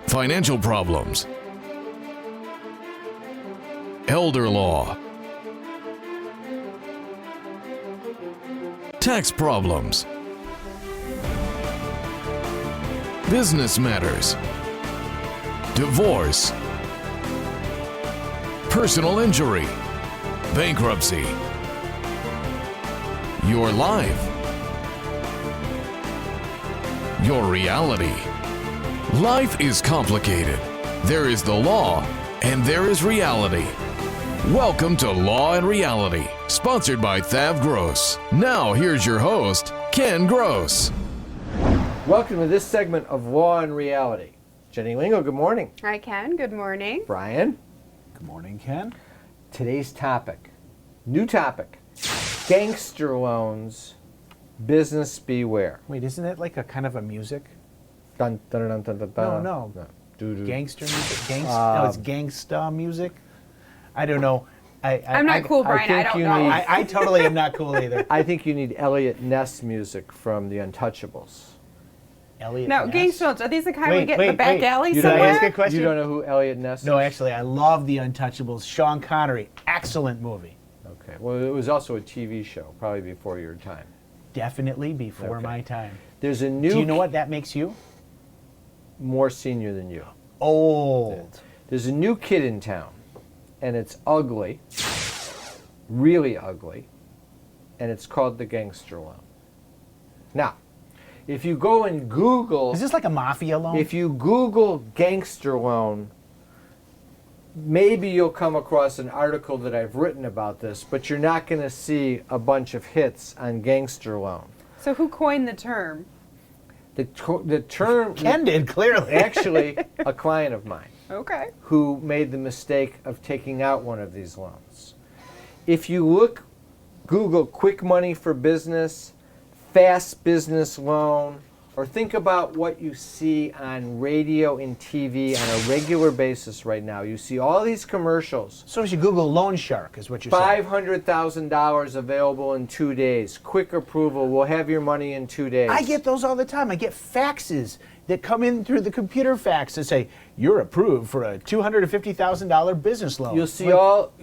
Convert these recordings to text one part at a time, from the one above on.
financial problems, elder law, tax problems, business matters, divorce, personal injury, bankruptcy, your life, your reality. Life is complicated. There is the law and there is reality. Welcome to Law and Reality, sponsored by THAV GROSS. Now here's your host, Ken Gross. Welcome to this segment of Law and Reality. Jenny Lingl, good morning. Hi, Ken. Good morning. Brian. Good morning, Ken. Today's topic, new topic, Gangster Loans, business beware. Wait, isn't it like a kind of a music? Dun, dun, dun, dun, dun, dun. No. Doo-doo. Gangster music? No, it's gangsta music? I don't know. I'm not cool, Brian. I don't know. I totally am not cool either. I think you need Elliot Ness music from the Untouchables. Elliot No, Ness? Gangster Loans. Are these the kind we get in the back wait. alley You don't somewhere? ask a question? You don't know who Elliot Ness is? No, actually, I love The Untouchables. Sean Connery. Excellent movie. Okay. Well, it was also a TV show, probably before your time. Definitely before Okay. my time. There's a new... Do you know what that makes you? More senior than you. Old. There's a new kid in town, and it's ugly, really ugly, and it's called the Gangster Loan. Now, if you go and Google... Is this like a mafia loan? If you Google Gangster Loan, maybe you'll come across an article that I've written about this, but you're not going to see a bunch of hits on Gangster Loan. So who coined the term? The term... Ken did, clearly. Actually, a client of mine Okay. who made the mistake of taking out one of these loans. If you Google quick money for business, fast business loan, or think about what you see on radio and TV on a regular basis right now. You see all these commercials. So if you Google loan shark is what you're saying. $500,000 available in 2 days. Quick approval. We'll have your money in 2 days. I get those all the time. I get faxes that come in through the computer fax that say, you're approved for a $250,000 business loan. You'll see Like, all...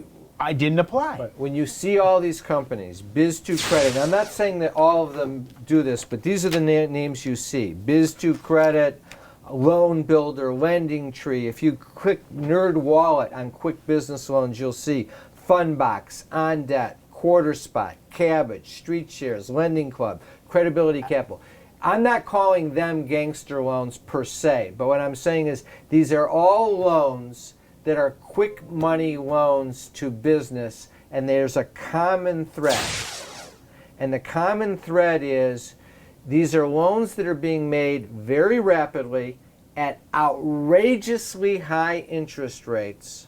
I didn't apply. But when you see all these companies, Biz2 Credit, I'm not saying that all of them do this, but these are the names you see. Biz2 Credit, Loan Builder, Lending Tree. If you click Nerd Wallet on quick business loans, you'll see Fundbox, On Debt, Quarter Spot, Cabbage, Street Shares, Lending Club, Credibility Capital. I'm not calling them gangster loans per se, but what I'm saying is these are all loans that are quick money loans to business, and there's a common thread. And the common thread is these are loans that are being made very rapidly at outrageously high interest rates.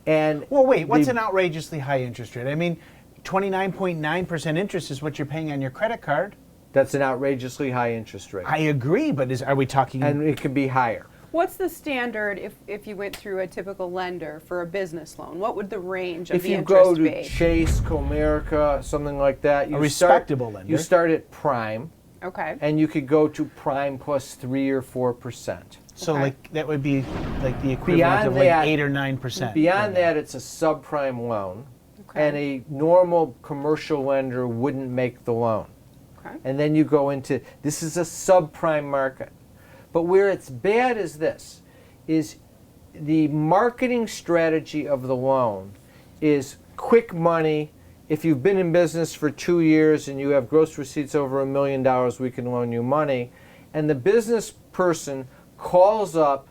And Well, wait, what's an outrageously high interest rate? I mean, 29.9% interest is what you're paying on your credit card. that's an outrageously high interest rate. I agree, but are we talking... And it can be higher. What's the standard if you went through a typical lender for a business loan? What would the range of If the you interest go to be? Chase, Comerica, something like that, A respectable lender. You start at prime, Okay. and you could go to prime plus 3 or 4%. So Okay. like that would be like the equivalent Beyond of like that- 8 or 9%. Beyond that, it's a subprime loan, Okay. and a normal commercial lender wouldn't make the loan. Okay. And then you go into, this is a subprime market. But where it's bad is this, is the marketing strategy of the loan is quick money. If you've been in business for 2 years and you have gross receipts over $1 million, we can loan you money. And the business person calls up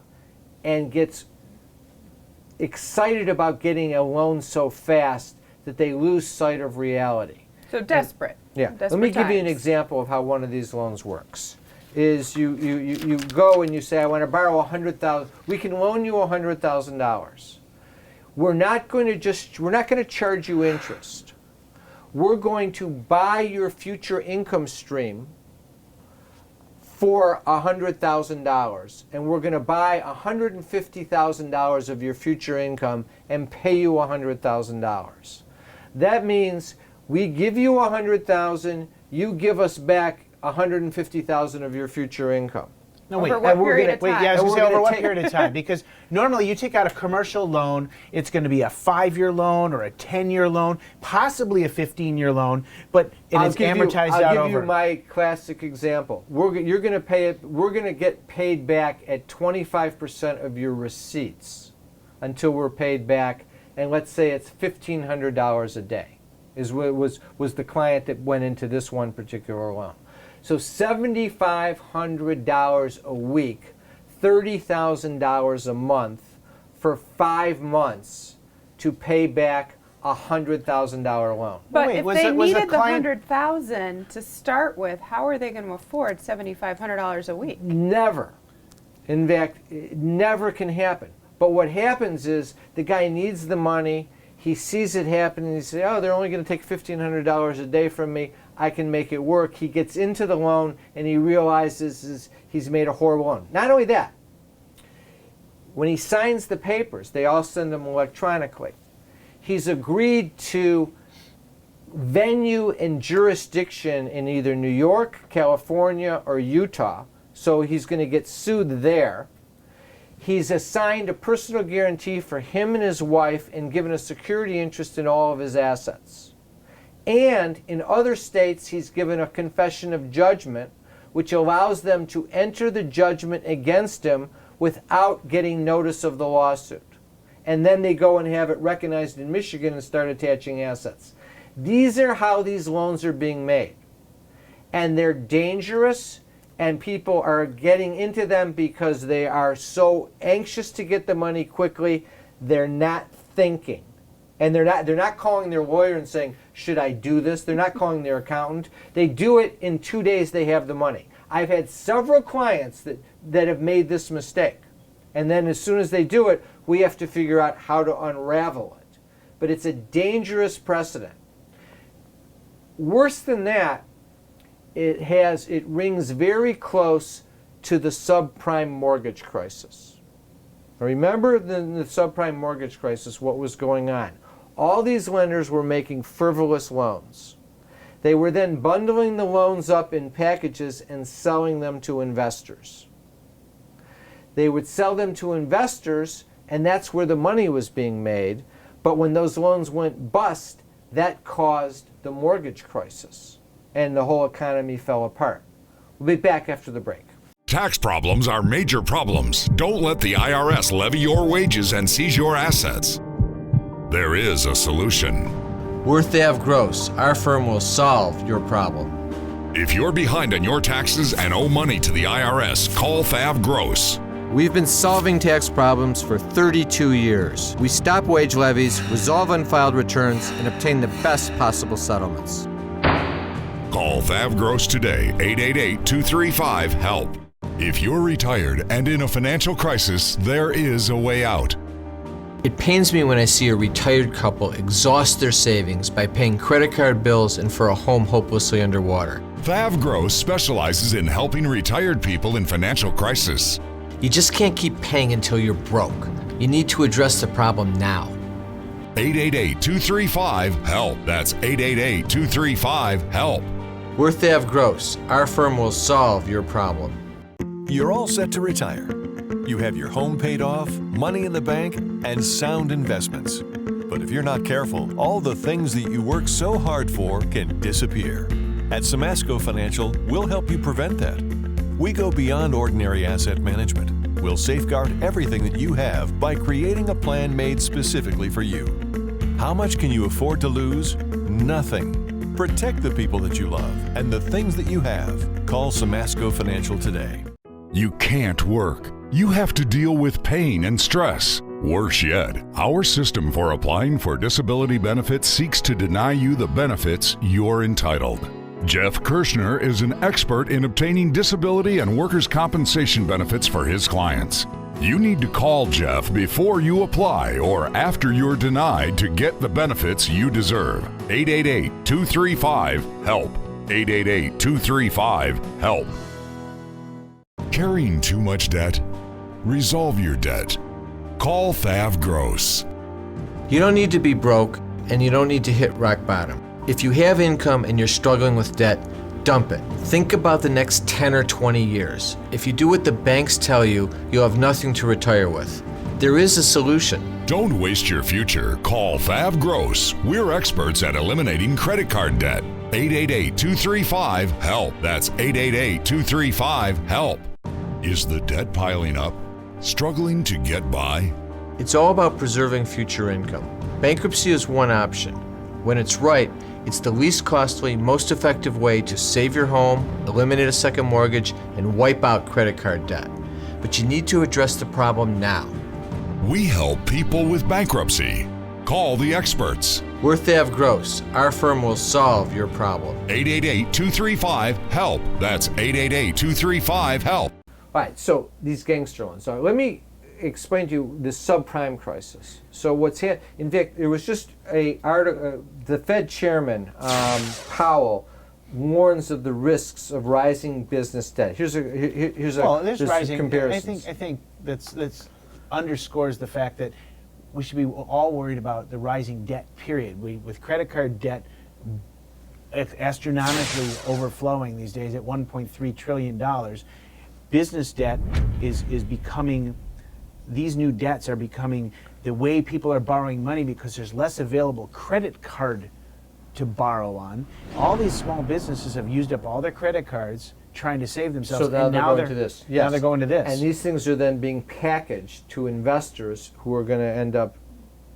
and gets excited about getting a loan so fast that they lose sight of reality. So desperate. Yeah. Desperate Let me give you an times. example of how one of these loans works. Is you go and you say, I want to borrow $100,000. We can loan you $100,000. We're not going to charge you interest. We're going to buy your future income stream for $100,000, and we're going to buy $150,000 of your future income and pay you $100,000. That means we give you $100,000, you give us back $150,000 of your future income. No, wait. Over what And we're period gonna- of time? Yeah, I was And going to say we're over gonna what take- period of time? Because normally you take out a commercial loan, it's going to be a 5-year loan or a 10-year loan, possibly a 15-year loan, but it's amortized out I'll give over. you my classic example. You're going to pay it. We're going to get paid back at 25% of your receipts until we're paid back, and let's say it's $1,500 a day. Was the client that went into this one particular loan. So $7,500 a week, $30,000 a month for 5 months to pay back a $100,000 loan. But Wait, if was they it- was the needed the client- 100,000 to start with, how are they going to afford $7,500 a week? Never. In fact, it never can happen. But what happens is the guy needs the money. He sees it happen and he says, oh, they're only going to take $1,500 a day from me. I can make it work. He gets into the loan and he realizes he's made a horrible loan. Not only that, when he signs the papers, they all send them electronically. He's agreed to venue and jurisdiction in either New York, California, or Utah. So he's going to get sued there. He's assigned a personal guarantee for him and his wife and given a security interest in all of his assets. And in other states, he's given a confession of judgment, which allows them to enter the judgment against him without getting notice of the lawsuit. And then they go and have it recognized in Michigan and start attaching assets. These are how these loans are being made. And they're dangerous, and people are getting into them because they are so anxious to get the money quickly, they're not thinking. And they're not calling their lawyer and saying, should I do this? They're not calling their accountant. They do it in 2 days, they have the money. I've had several clients that have made this mistake. And then as soon as they do it, we have to figure out how to unravel it. But it's a dangerous precedent. Worse than that, it rings very close to the subprime mortgage crisis. Remember the subprime mortgage crisis, what was going on? All these lenders were making frivolous loans. They were then bundling the loans up in packages and selling them to investors. They would sell them to investors, and that's where the money was being made. But when those loans went bust, that caused the mortgage crisis, and the whole economy fell apart. We'll be back after the break. Tax problems are major problems. Don't let the IRS levy your wages and seize your assets. There is a solution. We're THAV GROSS. Our firm will solve your problem. If you're behind on your taxes and owe money to the IRS, call THAV GROSS. We've been solving tax problems for 32 years. We stop wage levies, resolve unfiled returns, and obtain the best possible settlements. Call THAV GROSS today, 888-235-HELP. If you're retired and in a financial crisis, there is a way out. It pains me when I see a retired couple exhaust their savings by paying credit card bills and for a home hopelessly underwater. THAV GROSS specializes in helping retired people in financial crisis. You just can't keep paying until you're broke. You need to address the problem now. 888-235-HELP. That's 888-235-HELP. We're THAV GROSS. Our firm will solve your problem. You're all set to retire. You have your home paid off, money in the bank, and sound investments. But if you're not careful, all the things that you work so hard for can disappear. At Samasco Financial, we'll help you prevent that. We go beyond ordinary asset management. We'll safeguard everything that you have by creating a plan made specifically for you. How much can you afford to lose? Nothing. Protect the people that you love and the things that you have. Call Samasco Financial today. You can't work. You have to deal with pain and stress. Worse yet, our system for applying for disability benefits seeks to deny you the benefits you're entitled. Jeff Kirshner is an expert in obtaining disability and workers' compensation benefits for his clients. You need to call Jeff before you apply or after you're denied to get the benefits you deserve. 888-235-HELP. 888-235-HELP. Carrying too much debt? Resolve your debt. Call THAV GROSS. You don't need to be broke, and you don't need to hit rock bottom. If you have income and you're struggling with debt, dump it. Think about the next 10 or 20 years. If you do what the banks tell you, you'll have nothing to retire with. There is a solution. Don't waste your future. Call THAV GROSS. We're experts at eliminating credit card debt. 888-235-HELP. That's 888-235-HELP. Is the debt piling up? Struggling to get by? It's all about preserving future income. Bankruptcy is one option. When it's right, it's the least costly, most effective way to save your home, eliminate a second mortgage, and wipe out credit card debt. But you need to address the problem now. We help people with bankruptcy. Call the experts. We're THAV GROSS. Our firm will solve your problem. 888-235-HELP. That's 888-235-HELP. All right, so these gangster loans. So let me explain to you the subprime crisis. So in fact, there was just a article, the Fed Chairman Powell warns of the risks of rising business debt. Here's there's rising comparisons. I think that's underscores the fact that we should be all worried about the rising debt period. With credit card debt astronomically overflowing these days at $1.3 trillion, business debt is becoming, these new debts are becoming the way people are borrowing money because there's less available credit card to borrow on. All these small businesses have used up all their credit cards trying to save themselves. So now and they're going to this. Yes. Now they're going to this. And these things are then being packaged to investors who are going to end up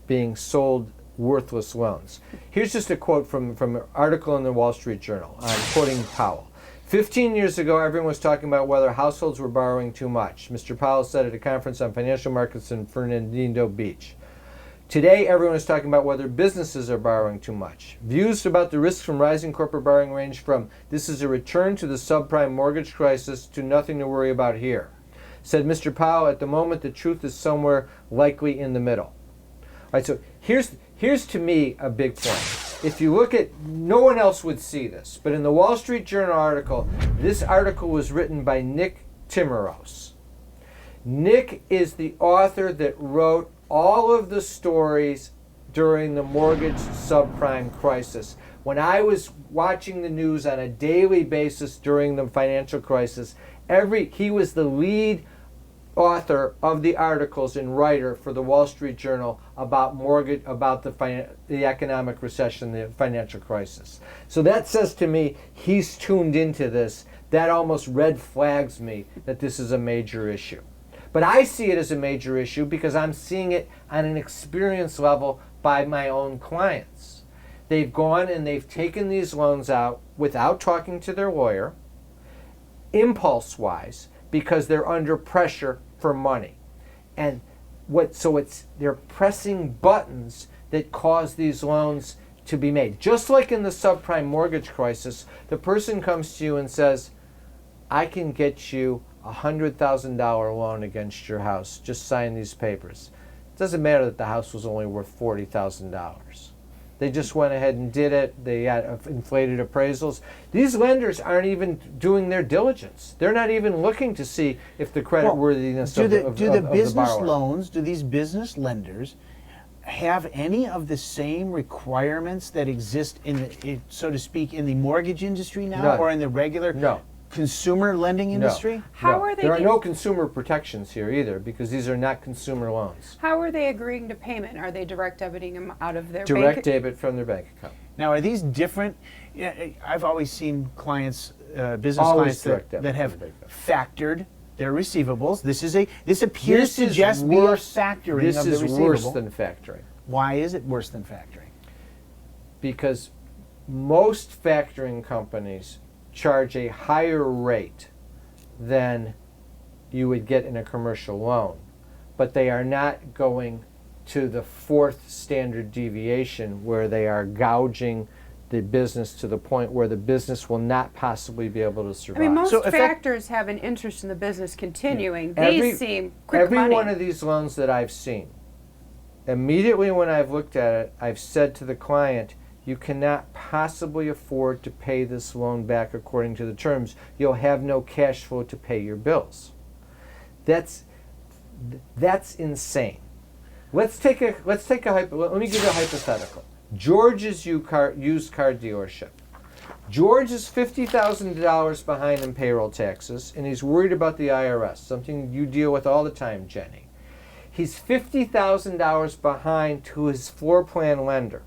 being sold worthless loans. Here's just a quote from an article in the Wall Street Journal. I'm quoting Powell. 15 years ago, everyone was talking about whether households were borrowing too much. Mr. Powell said at a conference on financial markets in Fernandino Beach. Today, everyone is talking about whether businesses are borrowing too much. Views about the risks from rising corporate borrowing range from this is a return to the subprime mortgage crisis to nothing to worry about here. Said Mr. Powell, at the moment the truth is somewhere likely in the middle. All right, so here's to me a big point. If you look at, no one else would see this, but in the Wall Street Journal article, this article was written by Nick Timmeros. Nick is the author that wrote all of the stories during the mortgage subprime crisis. When I was watching the news on a daily basis during the financial crisis, he was the lead author of the articles and writer for the Wall Street Journal about mortgage, about the economic recession, the financial crisis. So that says to me he's tuned into this. That almost red flags me that this is a major issue. But I see it as a major issue because I'm seeing it on an experience level by my own clients. They've gone and they've taken these loans out without talking to their lawyer, impulse-wise, because they're under pressure for money. And they're pressing buttons that cause these loans to be made. Just like in the subprime mortgage crisis, the person comes to you and says, I can get you a $100,000 loan against your house. Just sign these papers. It doesn't matter that the house was only worth $40,000. They just went ahead and did it. They had inflated appraisals. These lenders aren't even doing their diligence. They're not even looking to see if the creditworthiness of the business borrower. loans, do these business lenders have any of the same requirements that exist so to speak, in the mortgage industry now? None. Or in the regular consumer lending industry? How are they? There are no consumer protections here either because these are not consumer loans. How are they agreeing to payment? Are they direct debiting them out of their Direct debit from their bank account. Now, are these different? I've always seen clients, business Always clients direct debit that have from the bank account. factored their receivables. This appears to just be a factoring This of the is receivable. worse than factoring. Why is it worse than factoring? Because most factoring companies charge a higher rate than you would get in a commercial loan, but they are not going to the fourth standard deviation where they are gouging the business to the point where the business will not possibly be able to survive. I mean, most factors have an interest in the business continuing. Yeah. These seem quick money. Every one of these loans that I've seen, immediately when I've looked at it, I've said to the client, you cannot possibly afford to pay this loan back according to the terms. You'll have no cash flow to pay your bills. That's insane. Let me give you a hypothetical. George's used car dealership. George is $50,000 behind in payroll taxes, and he's worried about the IRS, something you deal with all the time, Jenny. He's $50,000 behind to his floor plan lender.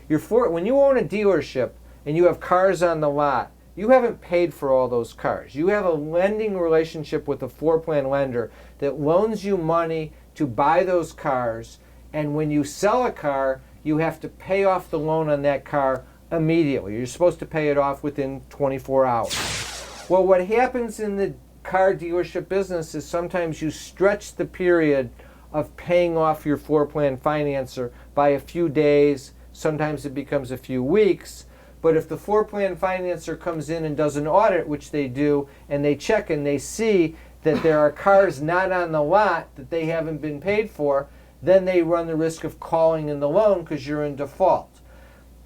When you own a dealership and you have cars on the lot, you haven't paid for all those cars. You have a lending relationship with a floor plan lender that loans you money to buy those cars, and when you sell a car, you have to pay off the loan on that car immediately. You're supposed to pay it off within 24 hours. Well, what happens in the car dealership business is sometimes you stretch the period of paying off your floor plan financer by a few days. Sometimes it becomes a few weeks. But if the floor plan financer comes in and does an audit, which they do, and they check and they see that there are cars not on the lot that they haven't been paid for, then they run the risk of calling in the loan because you're in default.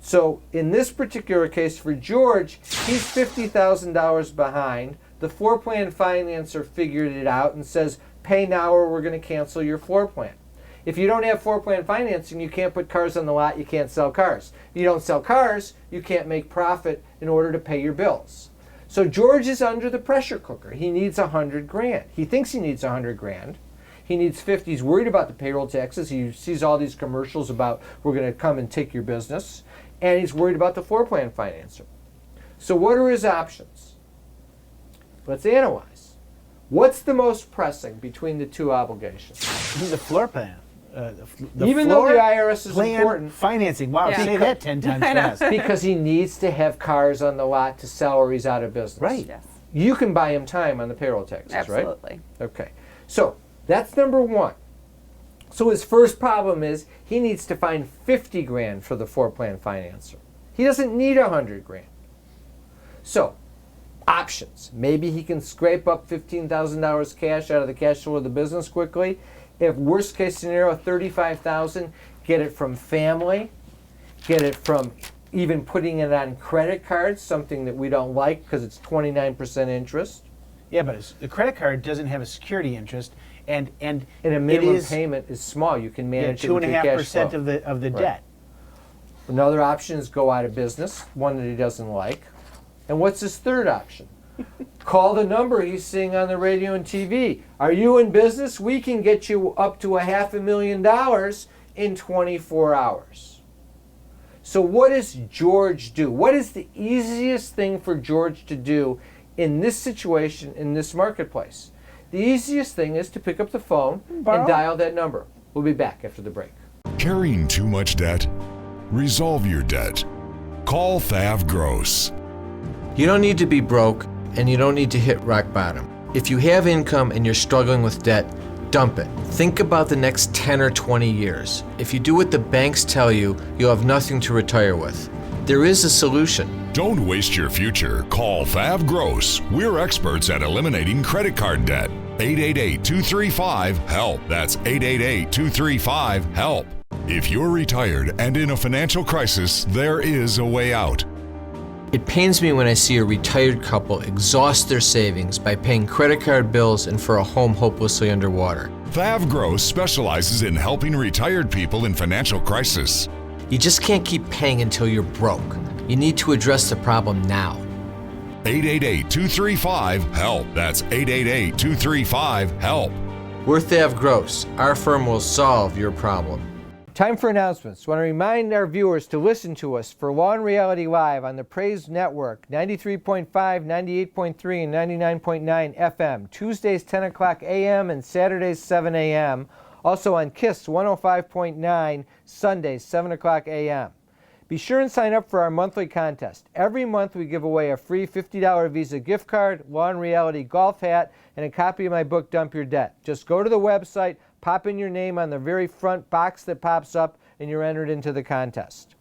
So in this particular case for George, he's $50,000 behind. The floor plan financer figured it out and says, pay now or we're going to cancel your floor plan. If you don't have floor plan financing, you can't put cars on the lot, you can't sell cars. If you don't sell cars, you can't make profit in order to pay your bills. So George is under the pressure cooker. He needs $100,000. He thinks he needs $100,000. He needs 50. He's worried about the payroll taxes. He sees all these commercials about we're going to come and take your business. And he's worried about the floor plan financer. So what are his options? Let's analyze. What's the most pressing between the two obligations? The floor plan. Even though the IRS is plan important. Financing. Wow, Yeah. say that 10 times fast. Because he needs to have cars on the lot to sell or he's out of business. Right. Yes, You can buy him time on the payroll taxes, right? absolutely. Okay. So that's number one. So his first problem is he needs to find $50,000 for the floor plan financer. He doesn't need $100,000. So options. Maybe he can scrape up $15,000 cash out of the cash flow of the business quickly. If worst case scenario, $35,000, get it from family, get it from even putting it on credit cards, something that we don't like because it's 29% interest. Yeah, but the credit card doesn't have a security interest, and And a minimum it is payment is small. You can manage it with your 2.5% cash flow. of the Right. debt. Another option is go out of business, one that he doesn't like. And what's his third option? Call the number he's seeing on the radio and TV. Are you in business? We can get you up to $500,000 in 24 hours. So what does George do? What is the easiest thing for George to do in this situation, in this marketplace? The easiest thing is to pick up the phone and dial that number. We'll be back after the break. Carrying too much debt? Resolve your debt. Call THAV GROSS. You don't need to be broke, and you don't need to hit rock bottom. If you have income and you're struggling with debt, dump it. Think about the next 10 or 20 years. If you do what the banks tell you, you'll have nothing to retire with. There is a solution. Don't waste your future. Call THAV GROSS. We're experts at eliminating credit card debt. 888-235-HELP. That's 888-235-HELP. If you're retired and in a financial crisis, there is a way out. It pains me when I see a retired couple exhaust their savings by paying credit card bills and for a home hopelessly underwater. THAV GROSS specializes in helping retired people in financial crisis. You just can't keep paying until you're broke. You need to address the problem now. 888-235-HELP. That's 888-235-HELP. We're THAV GROSS. Our firm will solve your problem. Time for announcements. I want to remind our viewers to listen to us for Law and Reality Live on the Praise Network, 93.5, 98.3, and 99.9 FM, Tuesdays 10 o'clock a.m. and Saturdays 7 a.m. Also on KISS 105.9, Sundays 7 o'clock a.m. Be sure and sign up for our monthly contest. Every month we give away a free $50 Visa gift card, Law and Reality golf hat, and a copy of my book, Dump Your Debt. Just go to the website, pop in your name on the very front box that pops up, and you're entered into the contest.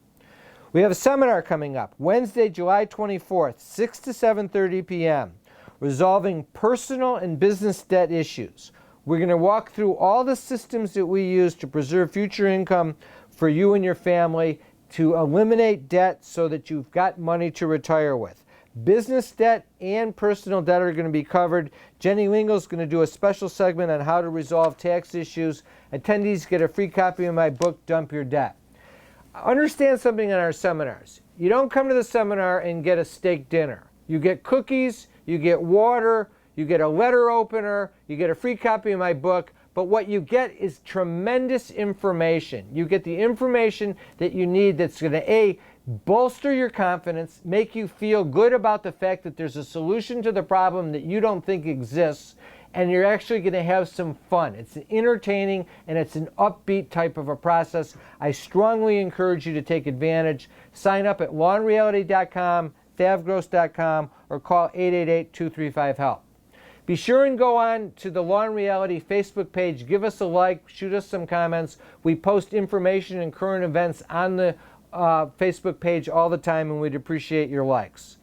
We have a seminar coming up Wednesday, July 24th, 6 to 7:30 p.m., resolving personal and business debt issues. We're going to walk through all the systems that we use to preserve future income for you and your family, to eliminate debt so that you've got money to retire with. Business debt and personal debt are going to be covered. Jenny Lingl is going to do a special segment on how to resolve tax issues. Attendees get a free copy of my book, Dump Your Debt. Understand something in our seminars. You don't come to the seminar and get a steak dinner. You get cookies, you get water, you get a letter opener, you get a free copy of my book, but what you get is tremendous information. You get the information that you need that's going to, A, bolster your confidence, make you feel good about the fact that there's a solution to the problem that you don't think exists, and you're actually going to have some fun. It's entertaining and it's an upbeat type of a process. I strongly encourage you to take advantage. Sign up at lawandreality.com, thavgross.com, or call 888-235-HELP. Be sure and go on to the Law and Reality Facebook page. Give us a like, shoot us some comments. We post information and current events on the Facebook page all the time, and we'd appreciate your likes.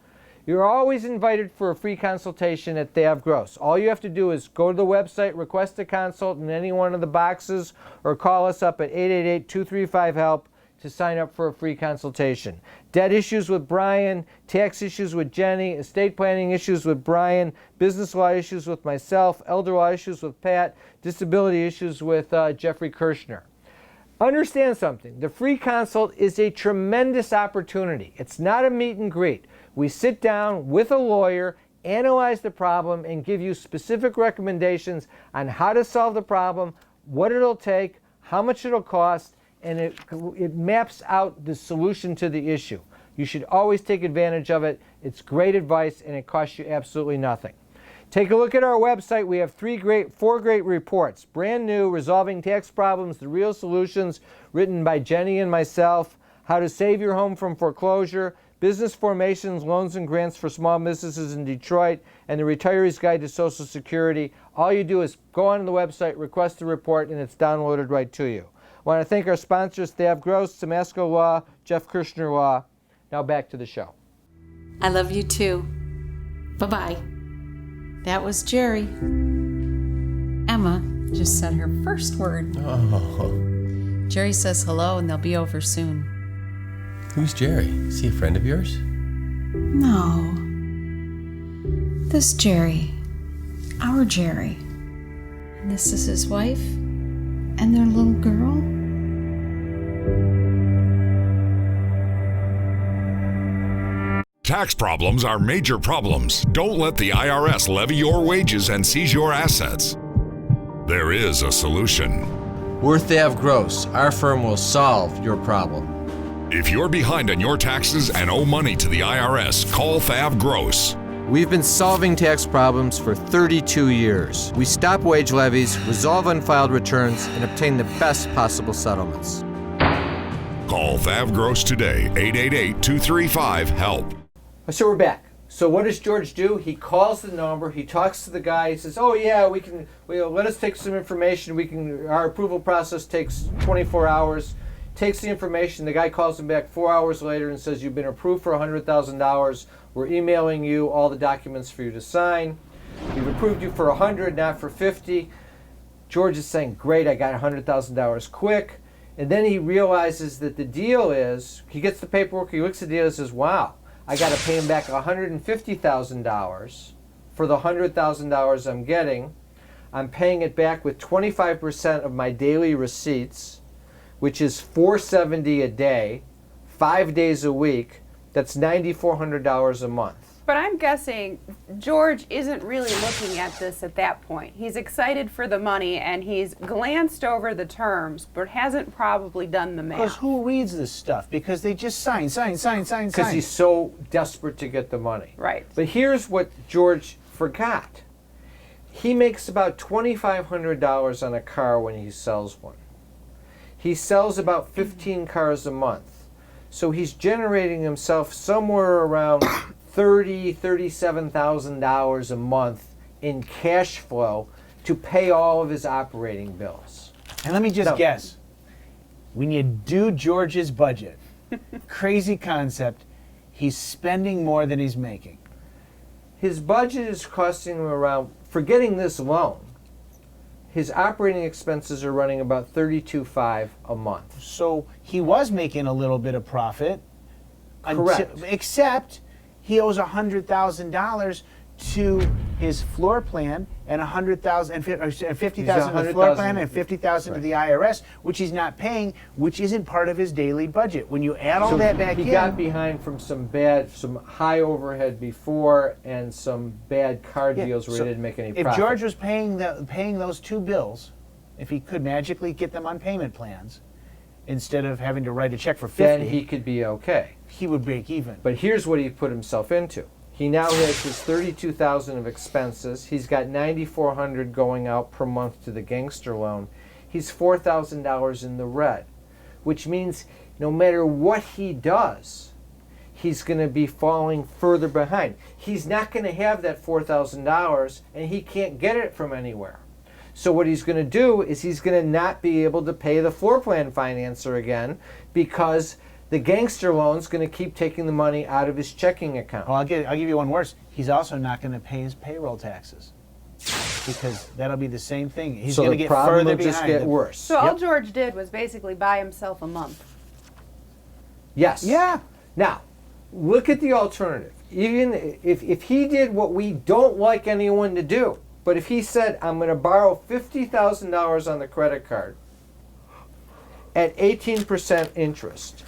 You're always invited for a free consultation at THAV GROSS. All you have to do is go to the website, request a consult in any one of the boxes, or call us up at 888-235-HELP to sign up for a free consultation. Debt issues with Brian, tax issues with Jenny, estate planning issues with Brian, business law issues with myself, elder law issues with Pat, disability issues with Jeffrey Kirshner. Understand something. The free consult is a tremendous opportunity. It's not a meet and greet. We sit down with a lawyer, analyze the problem, and give you specific recommendations on how to solve the problem, what it'll take, how much it'll cost, and it maps out the solution to the issue. You should always take advantage of it. It's great advice, and it costs you absolutely nothing. Take a look at our website. We have four great reports. Brand new, Resolving Tax Problems, The Real Solutions, written by Jenny and myself. How to Save Your Home from Foreclosure, Business Formations, Loans and Grants for Small Businesses in Detroit, and The Retiree's Guide to Social Security. All you do is go on the website, request a report, and it's downloaded right to you. I want to thank our sponsors, THAV GROSS, Samasco Law, Jeff Kirshner Law. Now back to the show. I love you too. Bye-bye. That was Jerry. Emma just said her first word. Oh. Jerry says hello and they'll be over soon. Who's Jerry? Is he a friend of yours? No. This Jerry. Our Jerry. And this is his wife and their little girl. Tax problems are major problems. Don't let the IRS levy your wages and seize your assets. There is a solution. We're THAV GROSS. Our firm will solve your problem. If you're behind on your taxes and owe money to the IRS, call THAV GROSS. We've been solving tax problems for 32 years. We stop wage levies, resolve unfiled returns, and obtain the best possible settlements. Call THAV GROSS today, 888-235-HELP. So we're back. So what does George do? He calls the number, he talks to the guy, he says, oh yeah, let us take some information, our approval process takes 24 hours, takes the information, the guy calls him back 4 hours later and says, you've been approved for $100,000, we're emailing you all the documents for you to sign, we've approved you for 100, not for 50. George is saying, great, I got $100,000 quick, and then he realizes that the deal is, he gets the paperwork, he looks at the deal and says, wow, I got to pay him back $150,000 for the $100,000 I'm getting. I'm paying it back with 25% of my daily receipts, which is $470 a day, 5 days a week. That's $9,400 a month. But I'm guessing George isn't really looking at this at that point. He's excited for the money and he's glanced over the terms, but hasn't probably done the math. Because who reads this stuff? Because they just sign. Because he's so desperate to get the money. Right. But here's what George forgot. He makes about $2,500 on a car when he sells one. He sells about 15 cars a month. So he's generating himself somewhere around $37,000 a month in cash flow to pay all of his operating bills. And let me just guess. When you do George's budget, crazy concept, he's spending more than he's making. His budget is costing him around, forgetting this loan, his operating expenses are running about $32,500 a month. So he was making a little bit of profit. Correct. Except he owes $100,000 to his floor plan and 100,000 and 50,000 to the floor 100,000 plan and 50,000 to the IRS, which he's not paying, which isn't part of his daily budget. When you add all that back he in, got behind from some high overhead before and some bad car deals where so he didn't make any if profit. George was paying those two bills, if he could magically get them on payment plans instead of having to write a check for 50, then he could be okay. he would break even. But here's what he put himself into. He now has his $32,000 of expenses. He's got $9,400 going out per month to the Gangster Loan. He's $4,000 in the red, which means no matter what he does, he's going to be falling further behind. He's not going to have that $4,000, and he can't get it from anywhere. So what he's going to do is he's going to not be able to pay the floor plan financer again because the Gangster Loan's going to keep taking the money out of his checking account. Well, I'll give you one worse. He's also not going to pay his payroll taxes because that'll be the same thing. He's So going to the get problem further will just behind. get worse. So all George did was basically buy himself a month. Yes. Yeah. Now, look at the alternative. Even if he did what we don't like anyone to do, but if he said, I'm going to borrow $50,000 on the credit card at 18% interest,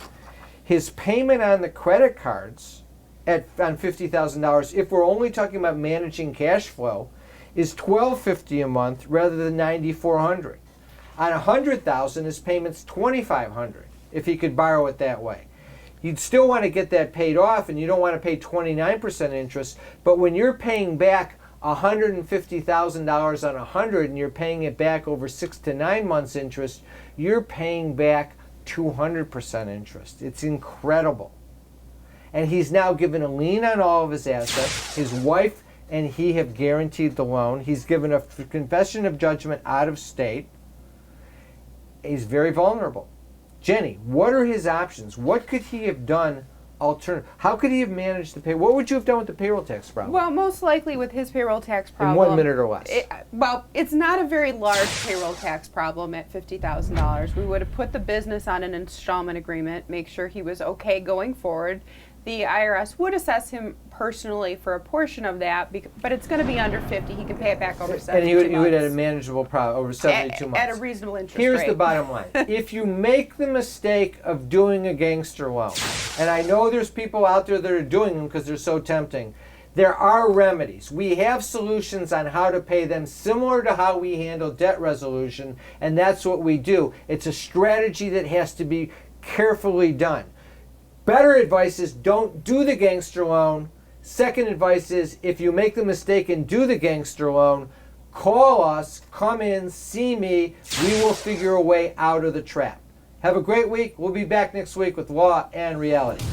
his payment on the credit cards on $50,000, if we're only talking about managing cash flow, is $1,250 a month rather than $9,400. On $100,000, his payment's $2,500 if he could borrow it that way. You'd still want to get that paid off, and you don't want to pay 29% interest. But when you're paying back $150,000 on 100, and you're paying it back over 6 to 9 months interest, you're paying back 200% interest. It's incredible. And he's now given a lien on all of his assets. His wife and he have guaranteed the loan. He's given a confession of judgment out of state. He's very vulnerable. Jenny, what are his options? What could he have done how could he have managed the pay? What would you have done with the payroll tax problem? Well, most likely with his payroll tax problem. In 1 minute or less. It's not a very large payroll tax problem at $50,000. We would have put the business on an installment agreement, make sure he was okay going forward. The IRS would assess him personally for a portion of that, but it's going to be under 50. He can pay it back over 72 months. And he would have a manageable problem over 72 months. At a reasonable interest rate. Here's the bottom line. If you make the mistake of doing a gangster loan, and I know there's people out there that are doing them because they're so tempting, there are remedies. We have solutions on how to pay them similar to how we handle debt resolution, and that's what we do. It's a strategy that has to be carefully done. Better advice is don't do the gangster loan. Second advice is if you make the mistake and do the gangster loan, call us, come in, see me. We will figure a way out of the trap. Have a great week. We'll be back next week with Law and Reality.